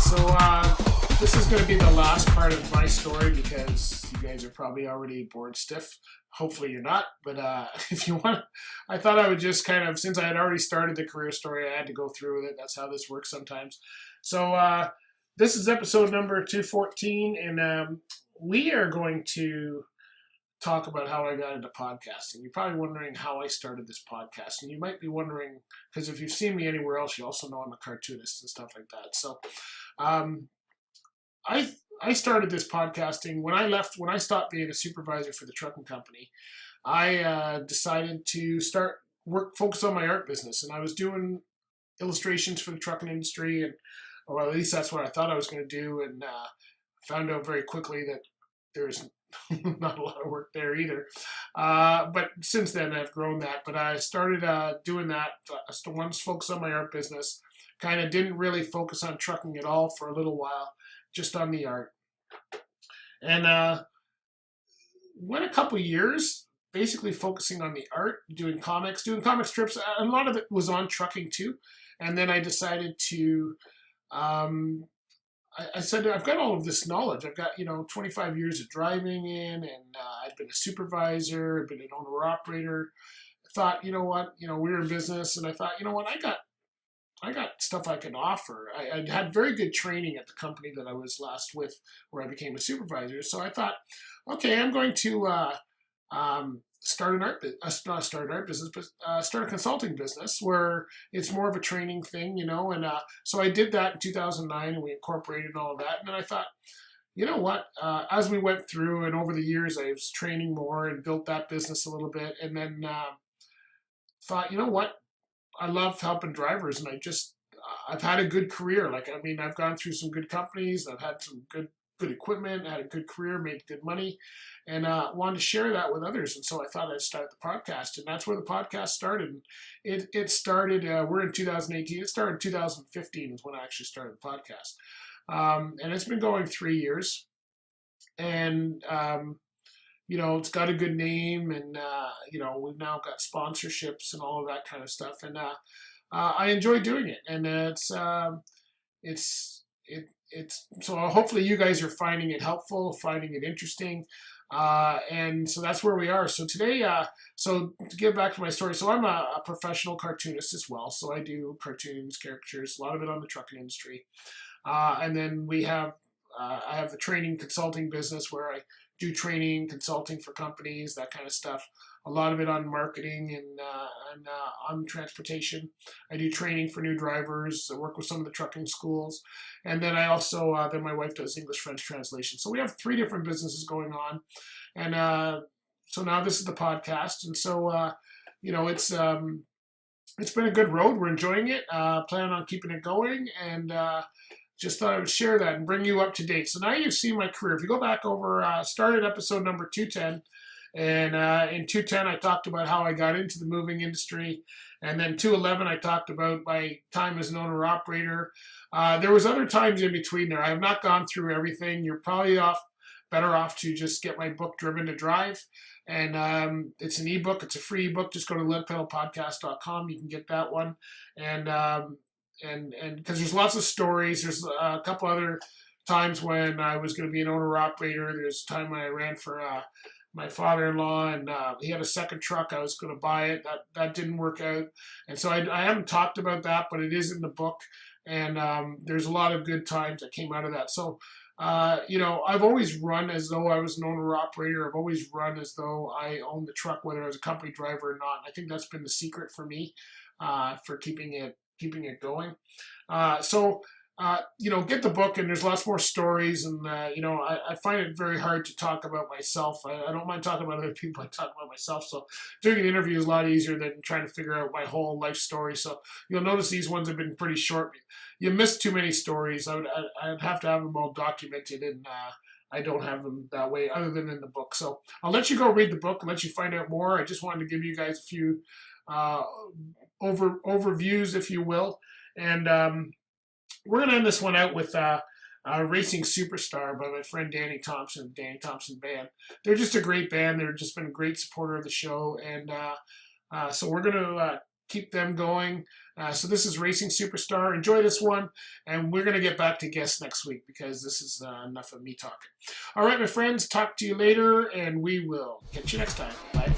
So this is going to be the last part of my story because you guys are probably already bored stiff. Hopefully you're not, but if you want, I thought I would just kind of, since I had already started the career story, I had to go through with it. That's how this works sometimes. So this is episode number 214, and we are going to talk about how I got into podcasting. You're probably wondering how I started this podcast, and you might be wondering, because if you've seen me anywhere else, you also know I'm a cartoonist and stuff like that. So I started this podcasting when I stopped being a supervisor for the trucking company. I decided to focus on my art business, and I was doing illustrations for the trucking industry, and or at least that's what I thought I was going to do, and found out very quickly that there's not a lot of work there either. But since then, I've grown that. But I started doing that. I wanted to focus on my art business. Kind of didn't really focus on trucking at all for a little while, just on the art. And went a couple years basically focusing on the art, doing comic strips. A lot of it was on trucking too. And then I decided to I said, I've got all of this knowledge. I've got, 25 years of driving in, and I've been a supervisor, I've been an owner-operator. I thought, you know what, we're in business, and I thought, you know what, I got stuff I can offer. I had very good training at the company that I was last with, where I became a supervisor. So I thought, okay, I'm going to start a consulting business where it's more of a training thing, and so I did that in 2009, and we incorporated all of that. And then I thought, you know what, as we went through and over the years, I was training more and built that business a little bit, and then thought, you know what, I love helping drivers, and I've had a good career. I've gone through some good companies, I've had some good equipment, had a good career, made good money, and wanted to share that with others. And so I thought I'd start the podcast, and that's where the podcast started. It started, we're in 2018, it started in 2015 is when I actually started the podcast. And it's been going 3 years, and it's got a good name, and we've now got sponsorships and all of that kind of stuff, and I enjoy doing it, and it's so hopefully you guys are finding it helpful, finding it interesting, and so that's where we are. So today, so to get back to my story, so I'm a professional cartoonist as well. So I do cartoons, caricatures, a lot of it on the trucking industry, and then I have the training consulting business where I do training, consulting for companies, that kind of stuff. A lot of it on marketing and on transportation. I do training for new drivers. I work with some of the trucking schools. And then I also, then my wife does English-French translation. So we have 3 different businesses going on. And so now this is the podcast. And so, it's been a good road. We're enjoying it. Planning on keeping it going. And just thought I would share that and bring you up to date. So now you've seen my career. If you go back over, started episode number 210, and in 210 I talked about how I got into the moving industry, and then 211 I talked about my time as an owner-operator. There was other times in between there. I have not gone through everything. You're probably better off to just get my book, Driven to Drive. And it's an ebook. It's a free ebook. Just go to leadpedalpodcast.com. You can get that one. And because there's lots of stories. There's a couple other times when I was going to be an owner-operator. There's a time when I ran for my father-in-law, and he had a second truck. I was going to buy it. That didn't work out. And so I haven't talked about that, but it is in the book. And there's a lot of good times that came out of that. So, I've always run as though I was an owner-operator. I've always run as though I owned the truck, whether I was a company driver or not. I think that's been the secret for me for keeping it going. Get the book, and there's lots more stories, and I find it very hard to talk about myself. I don't mind talking about other people. I talk about myself. So doing an interview is a lot easier than trying to figure out my whole life story. So you'll notice these ones have been pretty short. You miss too many stories. I'd have to have them all documented, and I don't have them that way other than in the book. So I'll let you go read the book and let you find out more. I just wanted to give you guys a few overviews, if you will. And we're going to end this one out with Racing Superstar by my friend Danny Thompson Band. They're just a great band. They've just been a great supporter of the show. And so we're going to keep them going. So this is Racing Superstar. Enjoy this one, and we're going to get back to guests next week because this is enough of me talking. All right, my friends, talk to you later, and we will catch you next time. Bye.